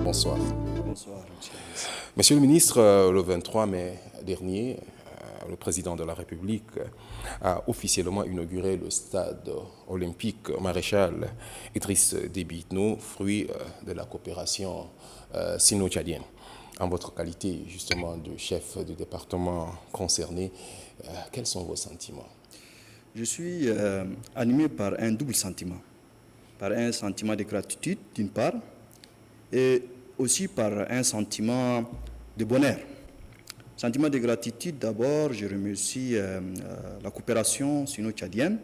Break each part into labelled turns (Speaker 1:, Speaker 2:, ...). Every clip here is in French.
Speaker 1: bonsoir.
Speaker 2: Bonsoir, monsieur.
Speaker 1: Monsieur le ministre, le 23 mai dernier, le président de la République a officiellement inauguré le stade olympique Maréchal Idriss Déby Itno, fruit de la coopération sino-tchadienne. En votre qualité justement de chef du département concerné, quels sont vos sentiments?
Speaker 2: Je suis animé par un double sentiment. Par un sentiment de gratitude, d'une part, et aussi par un sentiment de bonheur. Sentiment de gratitude, d'abord, je remercie la coopération sino-tchadienne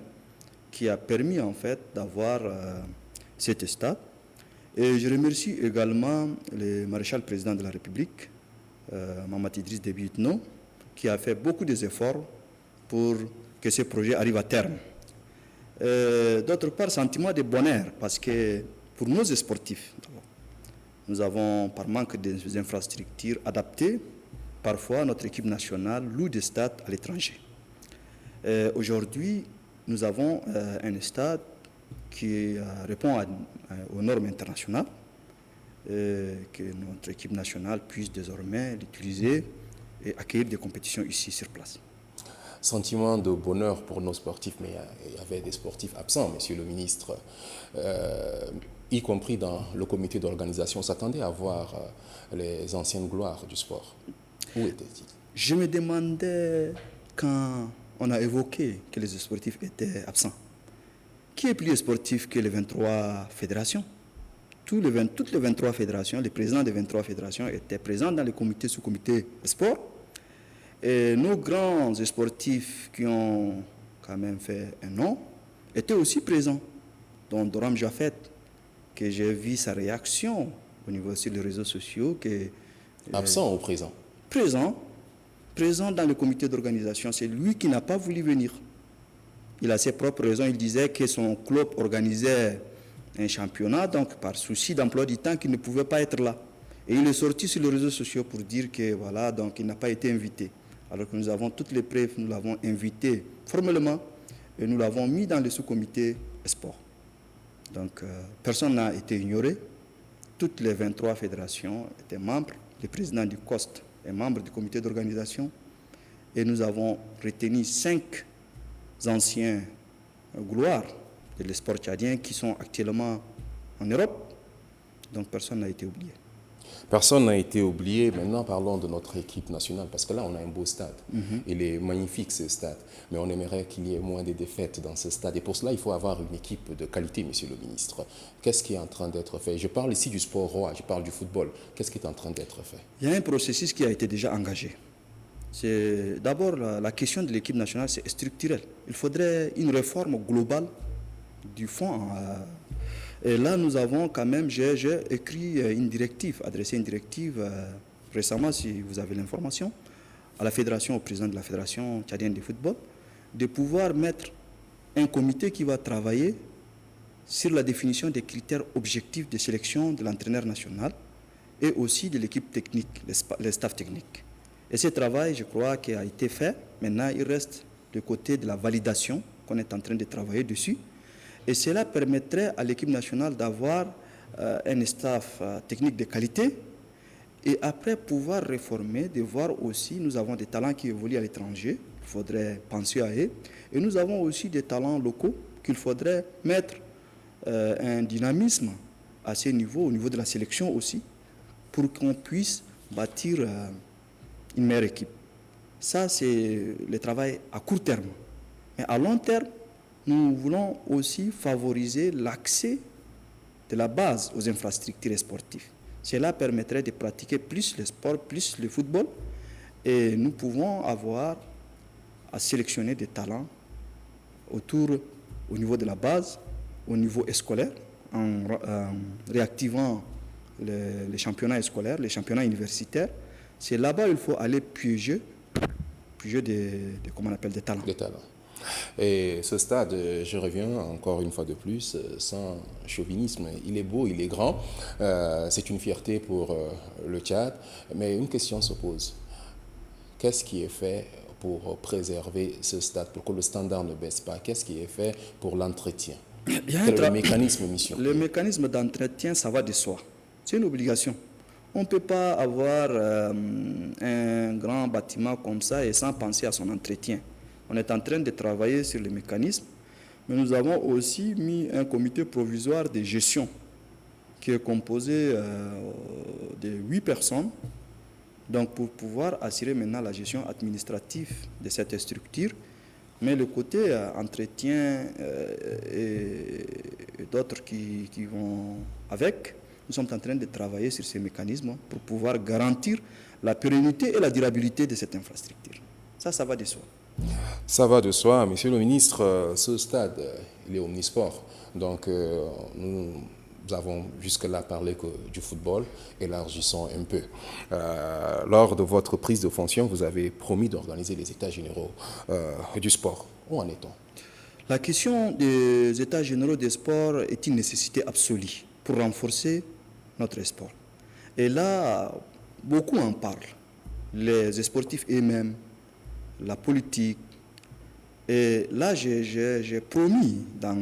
Speaker 2: qui a permis en fait d'avoir cet stade. Et je remercie également le maréchal président de la République, Mahamat Idriss Déby Itno, qui a fait beaucoup d'efforts pour que ce projet arrive à terme. D'autre part, sentiment de bonheur, parce que pour nos sportifs, nous avons, par manque des infrastructures adaptées, parfois notre équipe nationale loue des stades à l'étranger. Aujourd'hui, nous avons un stade qui répond aux normes internationales, que notre équipe nationale puisse désormais l'utiliser et accueillir des compétitions ici sur place.
Speaker 1: Sentiment de bonheur pour nos sportifs, mais il y avait des sportifs absents, monsieur le ministre, y compris dans le comité d'organisation. On s'attendait à voir les anciennes gloires du sport. Où étaient-ils?
Speaker 2: Je me demandais, quand on a évoqué que les sportifs étaient absents, qui est plus sportif que les 23 fédérations? Toutes les 23 fédérations, les présidents des 23 fédérations étaient présents dans le comité sous-comité sport. Et nos grands sportifs qui ont quand même fait un nom étaient aussi présents, dont Doram Jafet, que j'ai vu sa réaction au niveau sur les réseaux sociaux.
Speaker 1: Absent ou présent?
Speaker 2: Présent dans le comité d'organisation. C'est lui qui n'a pas voulu venir. Il a ses propres raisons. Il disait que son club organisait un championnat, donc par souci d'emploi du temps, qu'il ne pouvait pas être là. Et il est sorti sur les réseaux sociaux pour dire que voilà, donc il n'a pas été invité. Alors que nous avons toutes les preuves, nous l'avons invité formellement et nous l'avons mis dans le sous-comité sport. Donc personne n'a été ignoré. Toutes les 23 fédérations étaient membres. Le président du COST est membre du comité d'organisation. Et nous avons retenu 5 anciens gloires de l'esport tchadien qui sont actuellement en Europe. Donc personne n'a été oublié.
Speaker 1: Personne n'a été oublié. Maintenant, parlons de notre équipe nationale, parce que là, on a un beau stade. Il est magnifique, ce stade. Mais on aimerait qu'il y ait moins de défaites dans ce stade. Et pour cela, il faut avoir une équipe de qualité, monsieur le ministre. Qu'est-ce qui est en train d'être fait? Je parle ici du sport roi, je parle du football. Qu'est-ce qui est en train d'être fait?
Speaker 2: Il y a un processus qui a été déjà engagé. C'est d'abord la question de l'équipe nationale, c'est structurel. Il faudrait une réforme globale du fond. Et là, nous avons quand même, j'ai écrit une directive, adressé une directive récemment, si vous avez l'information, à la fédération, au président de la fédération tchadienne de football, de pouvoir mettre un comité qui va travailler sur la définition des critères objectifs de sélection de l'entraîneur national et aussi de l'équipe technique, les staffs techniques. Et ce travail, je crois, qui a été fait. Maintenant, il reste le côté de la validation qu'on est en train de travailler dessus. Et cela permettrait à l'équipe nationale d'avoir un staff technique de qualité et après pouvoir réformer, de voir aussi, nous avons des talents qui évoluent à l'étranger, il faudrait penser à eux, et nous avons aussi des talents locaux qu'il faudrait mettre un dynamisme à ce niveau, au niveau de la sélection aussi, pour qu'on puisse bâtir une meilleure équipe. Ça, c'est le travail à court terme. Mais à long terme, nous voulons aussi favoriser l'accès de la base aux infrastructures sportives. Cela permettrait de pratiquer plus le sport, plus le football, et nous pouvons avoir à sélectionner des talents au niveau de la base, au niveau scolaire, en réactivant les championnats scolaires, les championnats universitaires. C'est là-bas qu'il faut aller puiser comment on appelle, des talents.
Speaker 1: Des talents. Et ce stade, je reviens encore une fois de plus, sans chauvinisme, il est beau, il est grand, c'est une fierté pour le Tchad, mais une question se pose. Qu'est-ce qui est fait pour préserver ce stade, pour que le standard ne baisse pas? Qu'est-ce qui est fait pour l'entretien? Quel est le mécanisme mission?
Speaker 2: Le mécanisme d'entretien, ça va de soi. C'est une obligation. On ne peut pas avoir un grand bâtiment comme ça et sans penser à son entretien. On est en train de travailler sur les mécanismes, mais nous avons aussi mis un comité provisoire de gestion qui est composé de 8 personnes, donc pour pouvoir assurer maintenant la gestion administrative de cette structure. Mais le côté entretien et d'autres qui vont avec, nous sommes en train de travailler sur ces mécanismes pour pouvoir garantir la pérennité et la durabilité de cette infrastructure. Ça va de soi.
Speaker 1: Ça va de soi. Monsieur le ministre, ce stade, il est omnisport. Donc, nous avons jusque-là parlé que du football, élargissons un peu. Lors de votre prise de fonction, vous avez promis d'organiser les États généraux du sport. Où en est-on?
Speaker 2: La question des États généraux des sports est une nécessité absolue pour renforcer notre sport. Et là, beaucoup en parlent. Les sportifs eux-mêmes, la politique. Et là, j'ai promis dans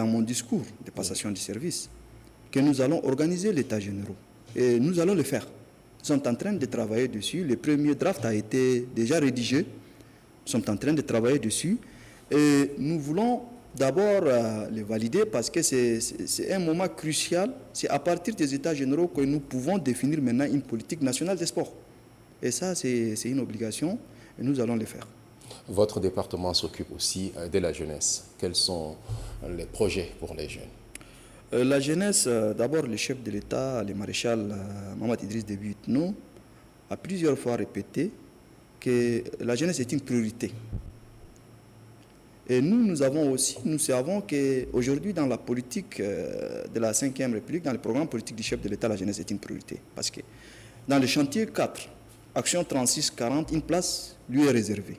Speaker 2: mon discours de passation du service que nous allons organiser l'État généraux. Et nous allons le faire. Nous sommes en train de travailler dessus. Le premier draft a été déjà rédigé. Nous sommes en train de travailler dessus. Et nous voulons d'abord le valider parce que c'est un moment crucial. C'est à partir des États généraux que nous pouvons définir maintenant une politique nationale des sports. Et ça, c'est une obligation et nous allons le faire.
Speaker 1: Votre département s'occupe aussi de la jeunesse. Quels sont les projets pour les jeunes?
Speaker 2: La jeunesse, d'abord le chef de l'État, le maréchal Mahamat Idriss Déby Itno, a plusieurs fois répété que la jeunesse est une priorité. Et nous savons qu'aujourd'hui dans la politique de la 5e République, dans le programme politique du chef de l'État, la jeunesse est une priorité. Parce que dans le chantier 4, action 36-40, une place lui est réservée.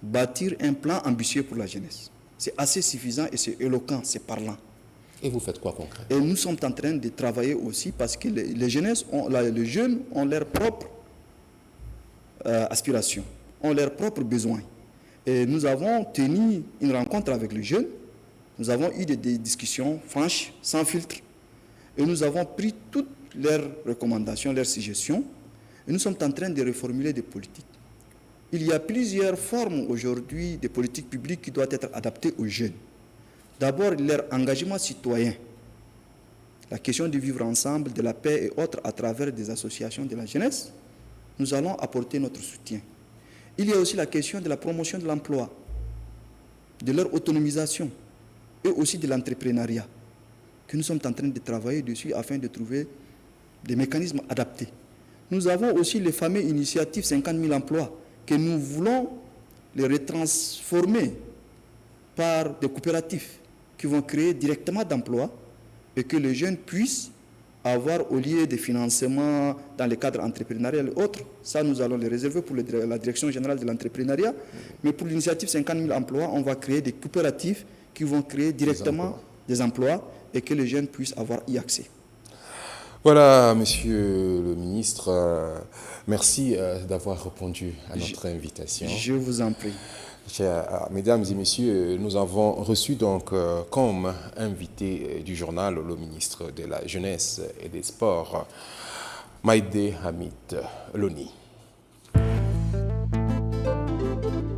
Speaker 2: Bâtir un plan ambitieux pour la jeunesse. C'est assez suffisant et c'est éloquent, c'est parlant.
Speaker 1: Et vous faites quoi concrètement?
Speaker 2: Et nous sommes en train de travailler aussi parce que les jeunes ont leurs propres aspirations, ont leurs propres besoins. Et nous avons tenu une rencontre avec les jeunes, nous avons eu des discussions franches, sans filtre, et nous avons pris toutes leurs recommandations, leurs suggestions, et nous sommes en train de reformuler des politiques. Il y a plusieurs formes aujourd'hui de politiques publiques qui doivent être adaptées aux jeunes. D'abord, leur engagement citoyen, la question de vivre ensemble, de la paix et autres à travers des associations de la jeunesse, nous allons apporter notre soutien. Il y a aussi la question de la promotion de l'emploi, de leur autonomisation et aussi de l'entrepreneuriat, que nous sommes en train de travailler dessus afin de trouver des mécanismes adaptés. Nous avons aussi les fameuses initiatives 50 000 emplois que nous voulons les retransformer par des coopératives qui vont créer directement d'emplois et que les jeunes puissent avoir au lieu de financement dans le cadre entrepreneurial et autres. Ça, nous allons les réserver pour la Direction générale de l'entrepreneuriat. Mais pour l'initiative 50 000 emplois, on va créer des coopératives qui vont créer directement des emplois et que les jeunes puissent avoir y accès.
Speaker 1: Voilà, monsieur le ministre, merci d'avoir répondu à notre invitation.
Speaker 2: Je vous en prie.
Speaker 1: Mesdames et messieurs, nous avons reçu donc comme invité du journal le ministre de la Jeunesse et des Sports, Maïdé Hamid Loni.